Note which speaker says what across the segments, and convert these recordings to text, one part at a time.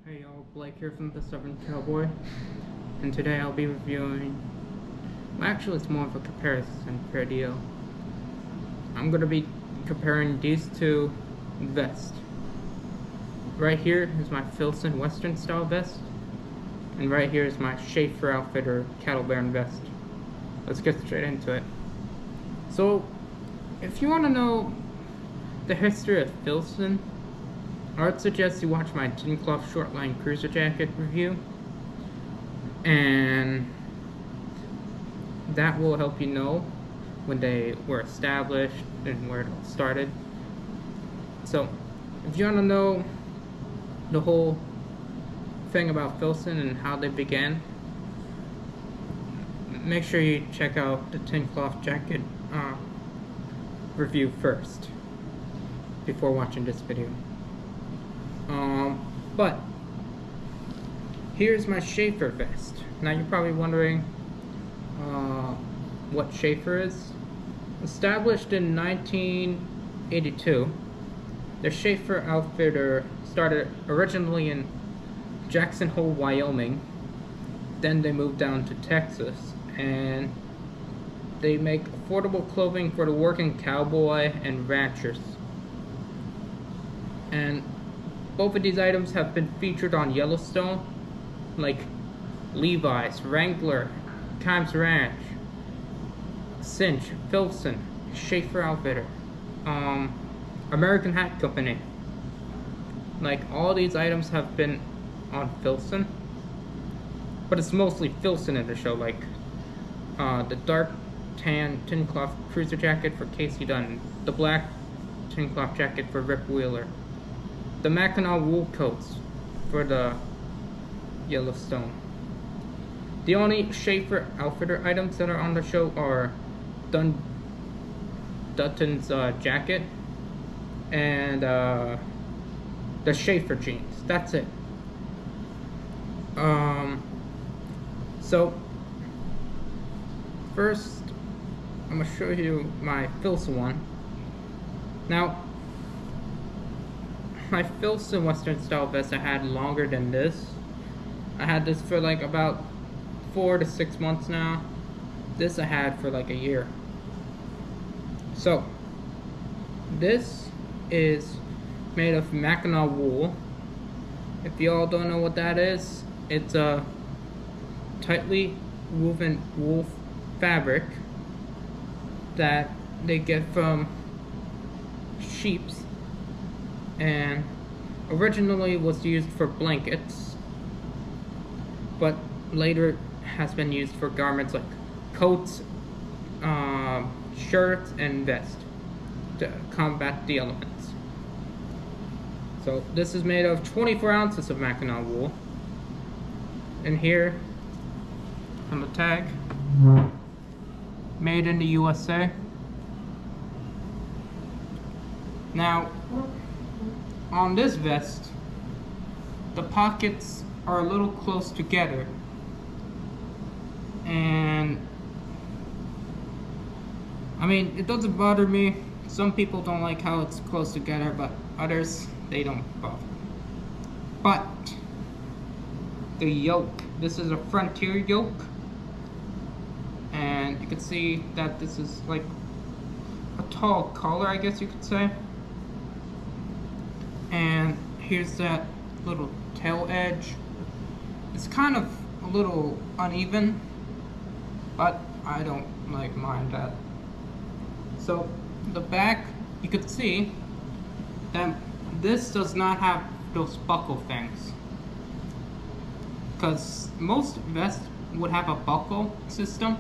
Speaker 1: Hey y'all, Blake here from the Stubborn Cowboy, and today I'll be reviewing, well actually it's more of a comparison for a deal. I'm going to be comparing these two vests. Right here is my Filson Western style vest, and right here is my Schaefer Outfitter Cattle Baron vest. Let's get straight into it. So, if you want to know the history of Filson, I would suggest you watch my tin cloth short line cruiser jacket review, and that will help you know when they were established and where it all started. So if you want to know the whole thing about Filson and how they began, make sure you check out the tin cloth jacket review first before watching this video. But here's my Schaefer vest. Now you're probably wondering what Schaefer is. Established in 1982, the Schaefer Outfitter started originally in Jackson Hole, Wyoming. Then they moved down to Texas, and they make affordable clothing for the working cowboy and ranchers. And both of these items have been featured on Yellowstone, like Levi's, Wrangler, Kimes Ranch, Cinch, Filson, Schaefer Outfitter, American Hat Company. Like, all these items have been on Filson, but it's mostly Filson in the show, like the dark tan tin cloth cruiser jacket for Casey Dunn, the black tin cloth jacket for Rip Wheeler, the mackinaw wool coats for the Yellowstone. The only Schaefer Outfitter items that are on the show are Dutton's jacket and the Schaefer jeans. That's it. So first I'm gonna show you my Filson one. Now, my Filson Western style vest I had longer than this. I had this for like about 4 to 6 months now. This I had for like a year. So this is made of mackinaw wool. If y'all don't know what that is, it's a tightly woven wool fabric that they get from sheeps, and originally was used for blankets, but later has been used for garments like coats, shirts, and vests to combat the elements. So this is made of 24 ounces of mackinaw wool, and here on the tag, made in the USA. Now, on this vest, the pockets are a little close together, and I mean, it doesn't bother me. Some people don't like how it's close together, but others, they don't bother. But the yoke, this is a Frontier yoke, and you can see that this is like a tall collar, I guess you could say. And here's that little tail edge. It's kind of a little uneven, but I don't like mind that. So the back, you could see that this does not have those buckle things, because most vests would have a buckle system.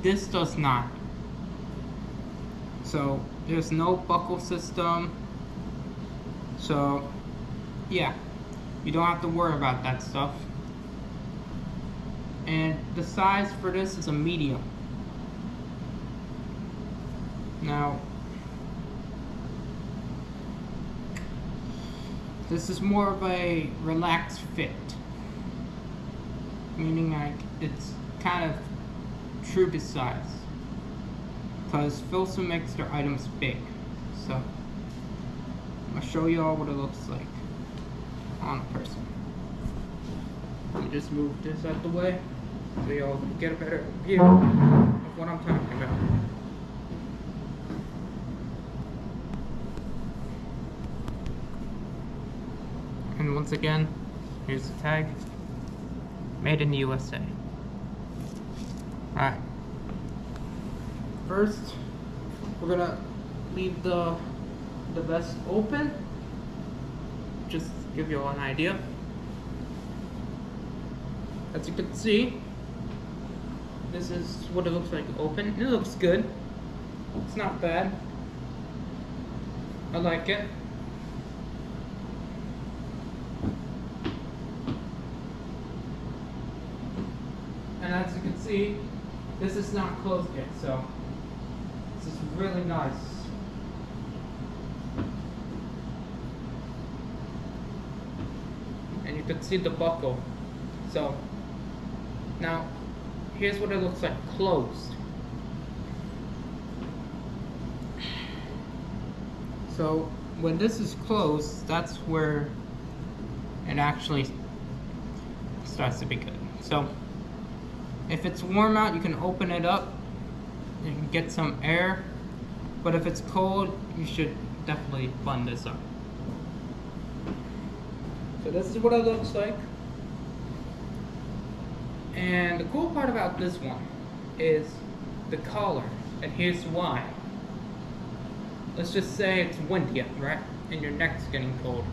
Speaker 1: This does not. So there's no buckle system. So yeah, you don't have to worry about that stuff. And the size for this is a medium. Now, this is more of a relaxed fit, meaning like it's kind of true to size, because Filson makes their items big. So I'm gonna show you all what it looks like. on a person. Let me just move this out the way so y'all get a better view of what I'm talking about. And once again, here's the tag. Made in the USA. Alright. First, we're gonna leave the vest open. Just to give you all an idea. As you can see, this is what it looks like open. It looks good. It's not bad. I like it. And as you can see, this is not closed yet, so this is really nice. And you can see the buckle. So now here's what it looks like closed. So when this is closed, that's where it actually starts to be good. So if it's warm out, you can open it up, you can get some air, but if it's cold, you should definitely button this up. So this is what it looks like. And the cool part about this one is the collar, and here's why. Let's just say it's windy, right? And your neck's getting cold.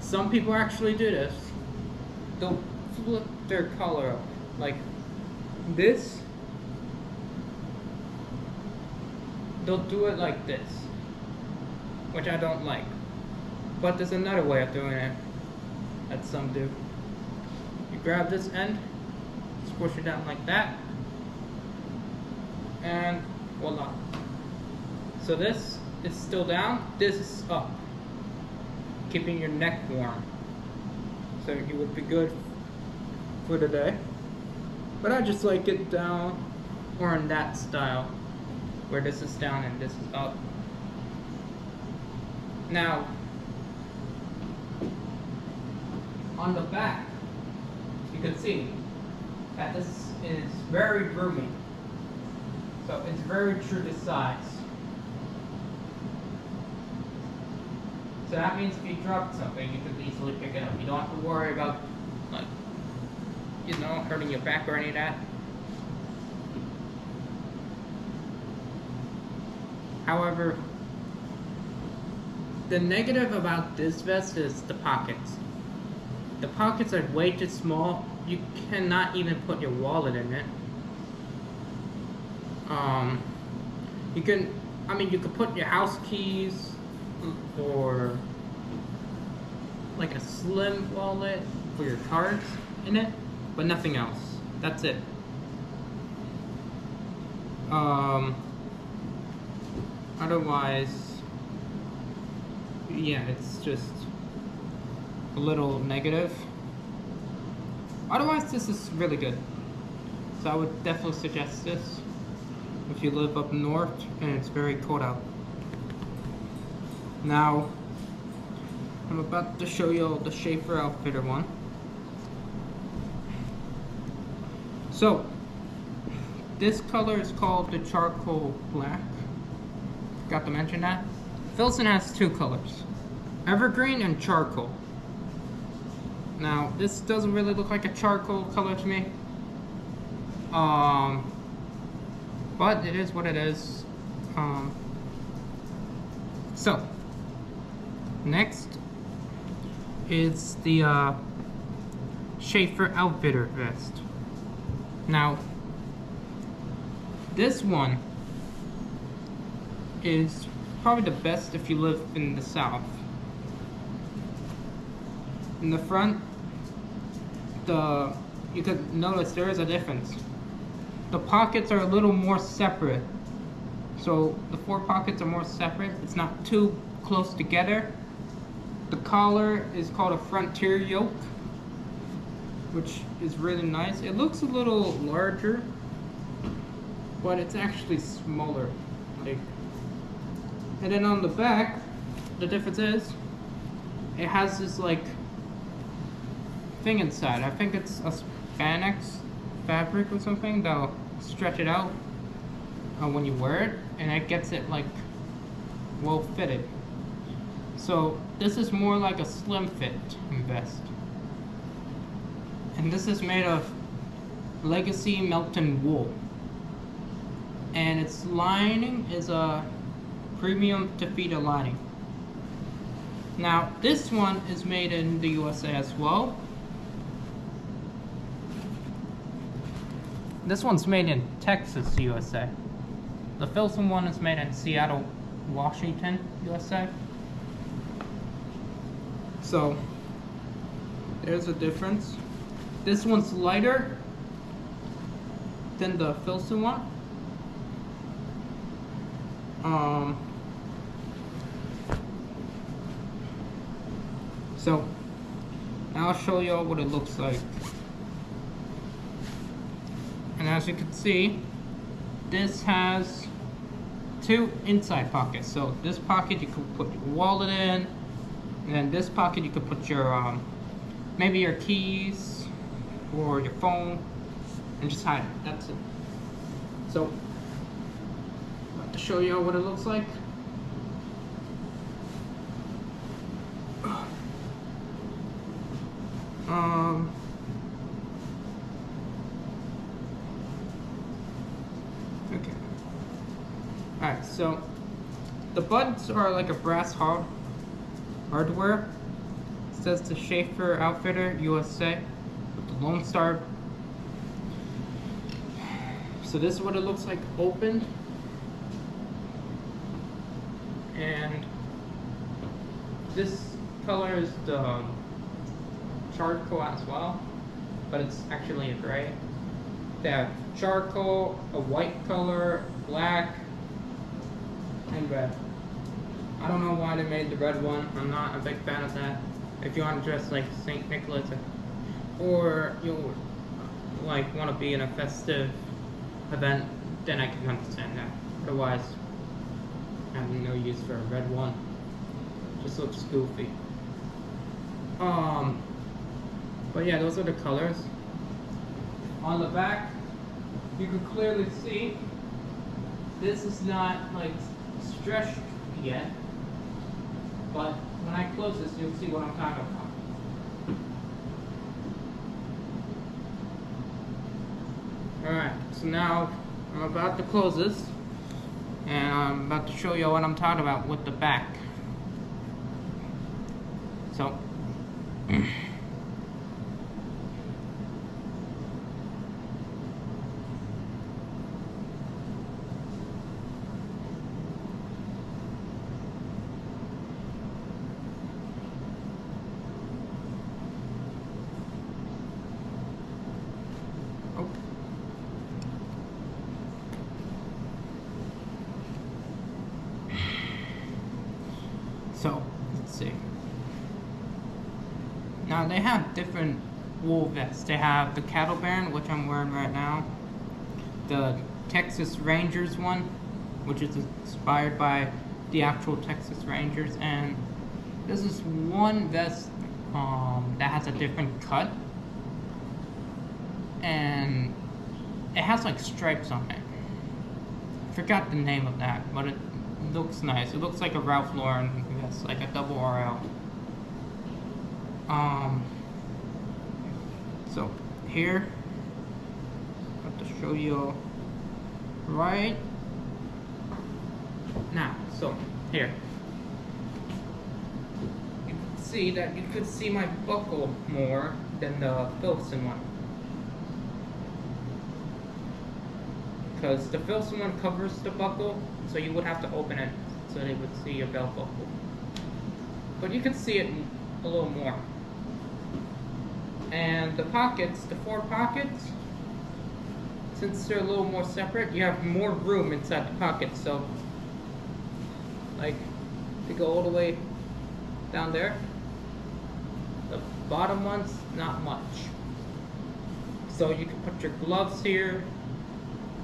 Speaker 1: Some people actually do this. They'll flip their collar up like this. They'll do it like this, which I don't like. But there's another way of doing it that some do. You grab this end, squish it down like that, and voila. So this is still down, this is up, keeping your neck warm. So you would be good for the day. But I just like it down, or in that style, where this is down and this is up. Now, on the back, you can see that this is very roomy. So it's very true to size. So that means if you drop something, you can easily pick it up. You don't have to worry about, like, you know, hurting your back or any of that. However, the negative about this vest is the pockets. The pockets are way too small. You cannot even put your wallet in it. You could put your house keys or like a slim wallet for your cards in it, but nothing else. That's it. Otherwise, yeah, it's just a little negative. Otherwise, this is really good. So I would definitely suggest this if you live up north and it's very cold out. Now, I'm about to show you the Schaefer Outfitter one. So, this color is called the charcoal black. Forgot to mention that. Filson has two colors, evergreen and charcoal. Now, this doesn't really look like a charcoal color to me. But it is what it is. So, next is the Schaefer Outfitter vest. Now, this one is probably the best if you live in the south. In the front, you could notice there is a difference. The pockets are a little more separate. So the four pockets are more separate. It's not too close together. The collar is called a frontier yoke, which is really nice. It looks a little larger, but it's actually smaller. And then on the back, the difference is it has this like thing inside. I think it's a spandex fabric or something that'll stretch it out when you wear it, and it gets it like well fitted. So this is more like a slim fit vest, and this is made of Legacy Melton wool, and its lining is a premium taffeta lining. Now this one is made in the USA as well. This one's made in Texas, USA. The Filson one is made in Seattle, Washington, USA. So there's a difference. This one's lighter than the Filson one. So now I'll show y'all what it looks like. And as you can see, this has two inside pockets. So this pocket you can put your wallet in, and then this pocket you could put your maybe your keys or your phone, and just hide it. That's it. So I'm about to show you what it looks like. Okay. Alright, so the buttons are like a brass hardware. It says the Schaefer Outfitter USA with the Lone Star. So this is what it looks like open. And this color is the charcoal as well, but it's actually a gray. They have charcoal, a white color, black, and red. I don't know why they made the red one. I'm not a big fan of that. If you want to dress like St. Nicholas, or you like want to be in a festive event, then I can understand that. Otherwise, I have no use for a red one. Just looks goofy. But yeah, those are the colors. On the back, you can clearly see this is not like stretched yet, but when I close this, you'll see what I'm talking about. Alright, so now I'm about to close this, and I'm about to show you what I'm talking about with the back. So let's see. Now they have different wool vests. They have the Cattle Baron, which I'm wearing right now. The Texas Rangers one, which is inspired by the actual Texas Rangers. And this is one vest that has a different cut. And it has like stripes on it. I forgot the name of that, but it looks nice. It looks like a Ralph Lauren vest, like a double RL. So here, I have to show you right now. So here, you can see that you could see my buckle more than the Filson one, because the Filson one covers the buckle, so you would have to open it so they would see your belt buckle. But you can see it a little more. And the pockets, the four pockets, since they're a little more separate, you have more room inside the pockets. So, like, to go all the way down there, the bottom one's not much. So you can put your gloves here,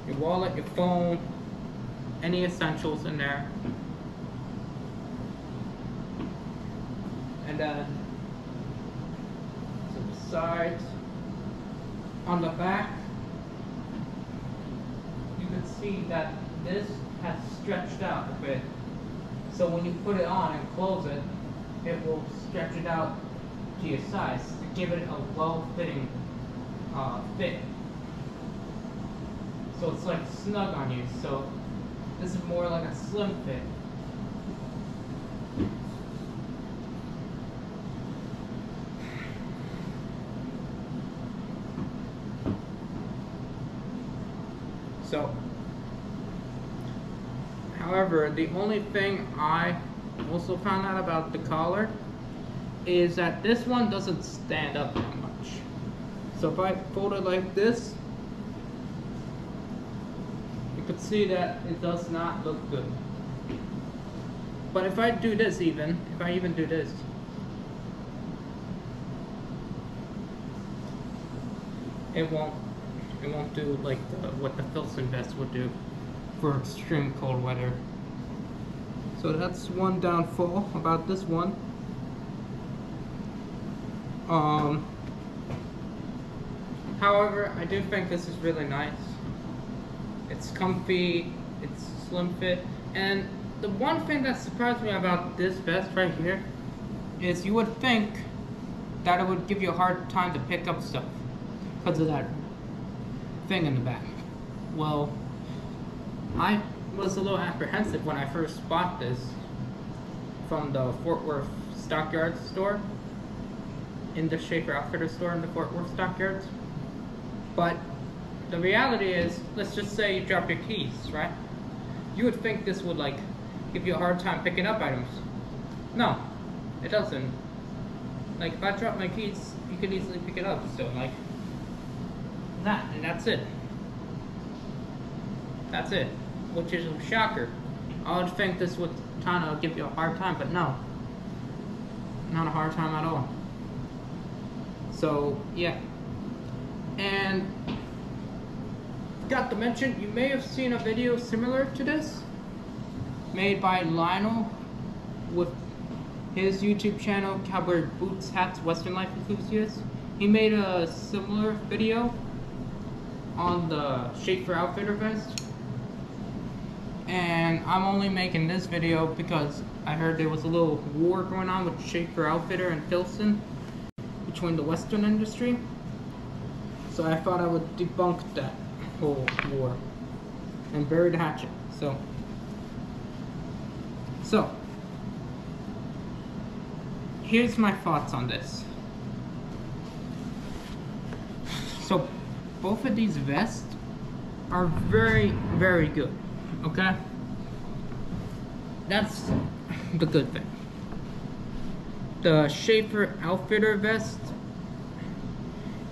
Speaker 1: your wallet, your phone, any essentials in there. And then, so the sides. On the back, you can see that this has stretched out a bit. So when you put it on and close it, it will stretch it out to your size to give it a well-fitting fit. So it's like snug on you. So this is more like a slim fit. So, however, the only thing I also found out about the collar is that this one doesn't stand up that much. So if I fold it like this, you can see that it does not look good. But if I do this if I even do this, it won't do like what the Filson vest would do for extreme cold weather. So that's one downfall about this one. However, I do think this is really nice. It's comfy, it's slim fit, and the one thing that surprised me about this vest right here is you would think that it would give you a hard time to pick up stuff because of that thing in the back. Well, I was a little apprehensive when I first bought this from the Fort Worth Stockyards store, in the Schaefer Outfitter store in the Fort Worth Stockyards. But the reality is, let's just say you drop your keys, right? You would think this would like give you a hard time picking up items. No, it doesn't. Like if I drop my keys, you can easily pick it up. So like that, and that's it. That's it, which is a shocker. I would think this would kind of give you a hard time, but no, not a hard time at all. So yeah, and forgot to mention, you may have seen a video similar to this made by Lionel with his YouTube channel, Cowboy Boots, Hats, Western Life Enthusiast. He made a similar video on the Schaefer Outfitter vest, and I'm only making this video because I heard there was a little war going on with Schaefer Outfitter and Filson between the Western industry, so I thought I would debunk that whole war and bury the hatchet. So here's my thoughts on this. So both of these vests are very, very good, okay? That's the good thing. The Schaefer Outfitter vest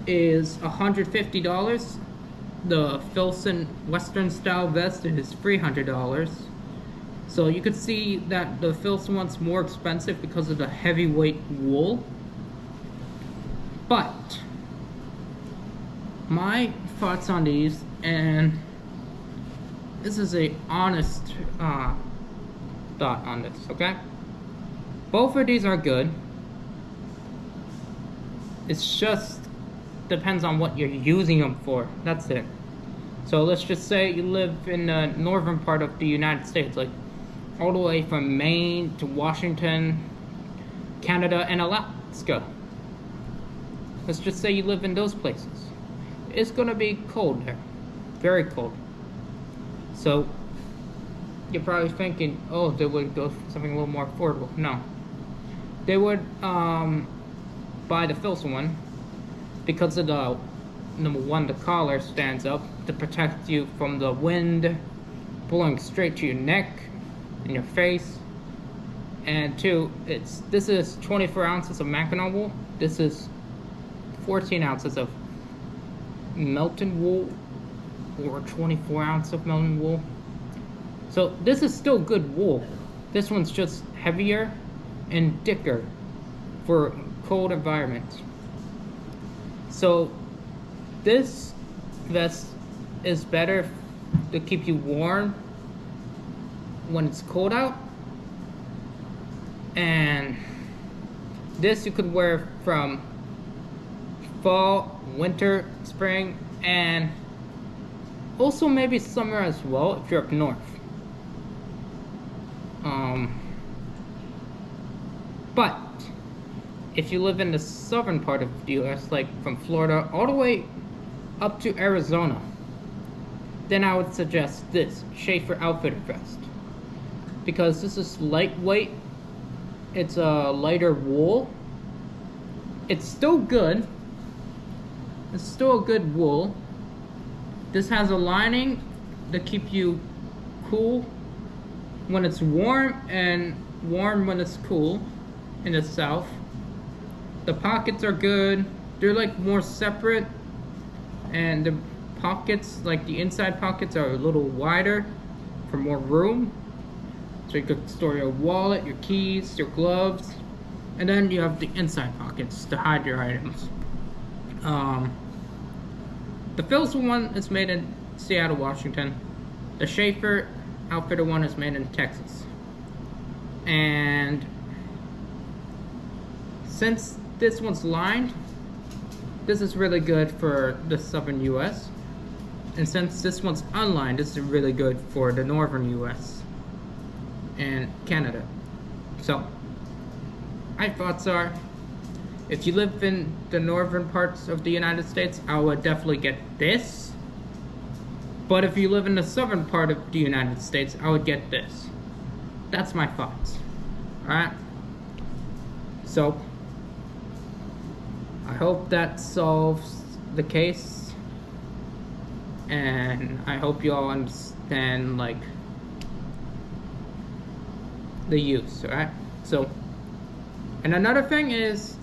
Speaker 1: is $150. The Filson Western style vest is $300. So you could see that the Filson one's more expensive because of the heavyweight wool. But my thoughts on these, and this is a honest thought on this, okay? Both of these are good. It's just depends on what you're using them for. That's it. So let's just say you live in the northern part of the United States, like all the way from Maine to Washington, Canada, and Alaska. Let's just say you live in those places. It's gonna be cold there, very cold. So you're probably thinking, oh, they would go for something a little more affordable. No, they would buy the Filson one because of the number one, the collar stands up to protect you from the wind blowing straight to your neck and your face, and two, this is 24 ounces of mackinaw wool. This is 14 ounces of melted wool, or 24 ounces of melted wool. So this is still good wool. This one's just heavier and thicker for cold environments. So this vest is better to keep you warm when it's cold out, and this you could wear from fall, winter, spring, and also maybe summer as well if you're up north. But if you live in the southern part of the US, like from Florida all the way up to Arizona, then I would suggest this Schaefer Outfitter vest, because this is lightweight. It's a lighter wool. It's still good. It's still a good wool. This has a lining to keep you cool when it's warm and warm when it's cool in the south. The pockets are good. They're like more separate, and the pockets, like the inside pockets, are a little wider for more room. So you could store your wallet, your keys, your gloves, and then you have the inside pockets to hide your items. The Filson one is made in Seattle, Washington. The Schaefer Outfitter one is made in Texas. And since this one's lined, this is really good for the southern US. And since this one's unlined, this is really good for the northern US and Canada. So my thoughts are, if you live in the northern parts of the United States, I would definitely get this. But if you live in the southern part of the United States, I would get this. That's my thoughts. Alright? So I hope that solves the case. And I hope you all understand, like, the use, alright? So, and another thing is,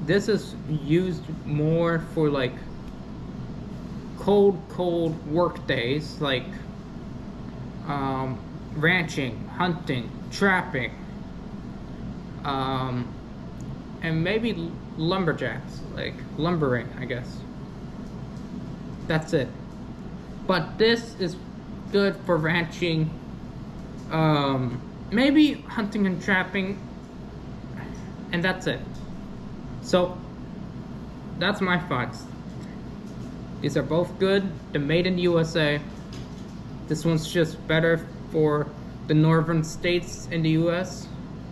Speaker 1: this is used more for like cold work days, like ranching, hunting, trapping, and maybe lumberjacks, like lumbering, I guess. That's it. But this is good for ranching, maybe hunting and trapping, and that's it. So that's my thoughts. These are both good. They're made in the USA. This one's just better for the northern states in the US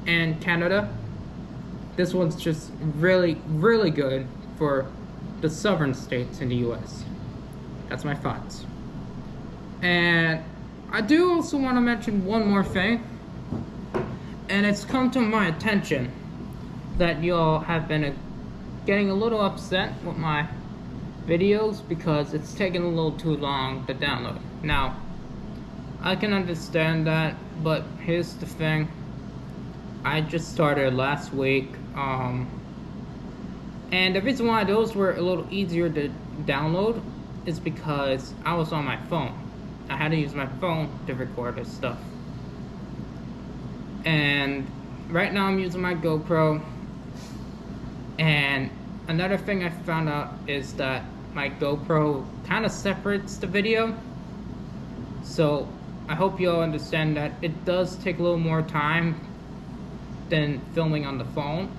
Speaker 1: and Canada. This one's just really good for the southern states in the US. That's my thoughts. And I do also want to mention one more thing. And it's come to my attention that y'all have been getting a little upset with my videos because it's taking a little too long to download. Now, I can understand that, but here's the thing. I just started last week, and the reason why those were a little easier to download is because I was on my phone. I had to use my phone to record this stuff. And right now I'm using my GoPro. And another thing I found out is that my GoPro kind of separates the video. So I hope you all understand that it does take a little more time than filming on the phone,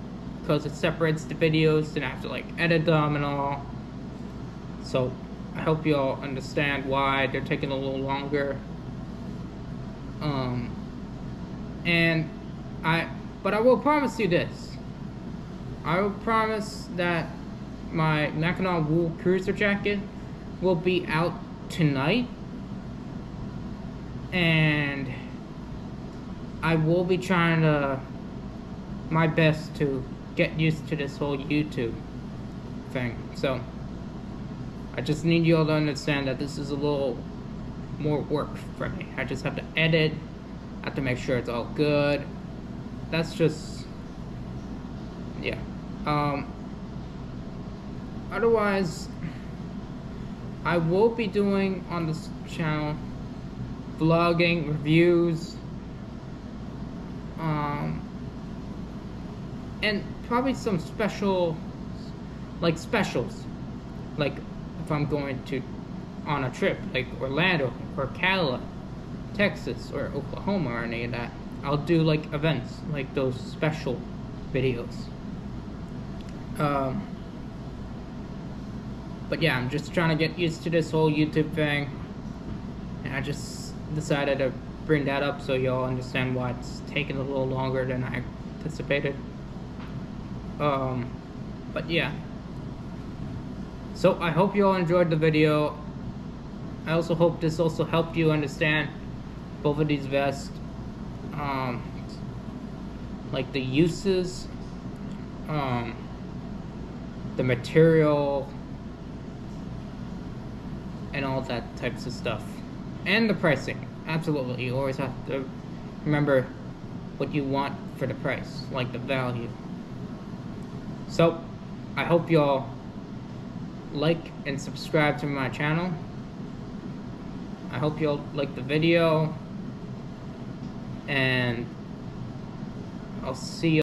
Speaker 1: because it separates the videos and I have to like edit them and all. So I hope you all understand why they're taking a little longer. But I will promise you this. I will promise that my Mackinaw wool cruiser jacket will be out tonight, and I will be trying my best to get used to this whole YouTube thing. So I just need you all to understand that this is a little more work for me. I just have to edit, I have to make sure it's all good. That's just, yeah. Otherwise, I will be doing on this channel vlogging, reviews, and probably some specials, like if I'm going on a trip, like Orlando or Ocala, Texas or Oklahoma or any of that. I'll do like events, like those special videos. But yeah, I'm just trying to get used to this whole YouTube thing, and I just decided to bring that up so y'all understand why it's taking a little longer than I anticipated. But yeah, so I hope you all enjoyed the video. I also hope this also helped you understand both of these vests, like the uses, the material, and all that types of stuff, and the pricing. Absolutely, you always have to remember what you want for the price, like the value. So I hope y'all like and subscribe to my channel. I hope y'all like the video, and I'll see you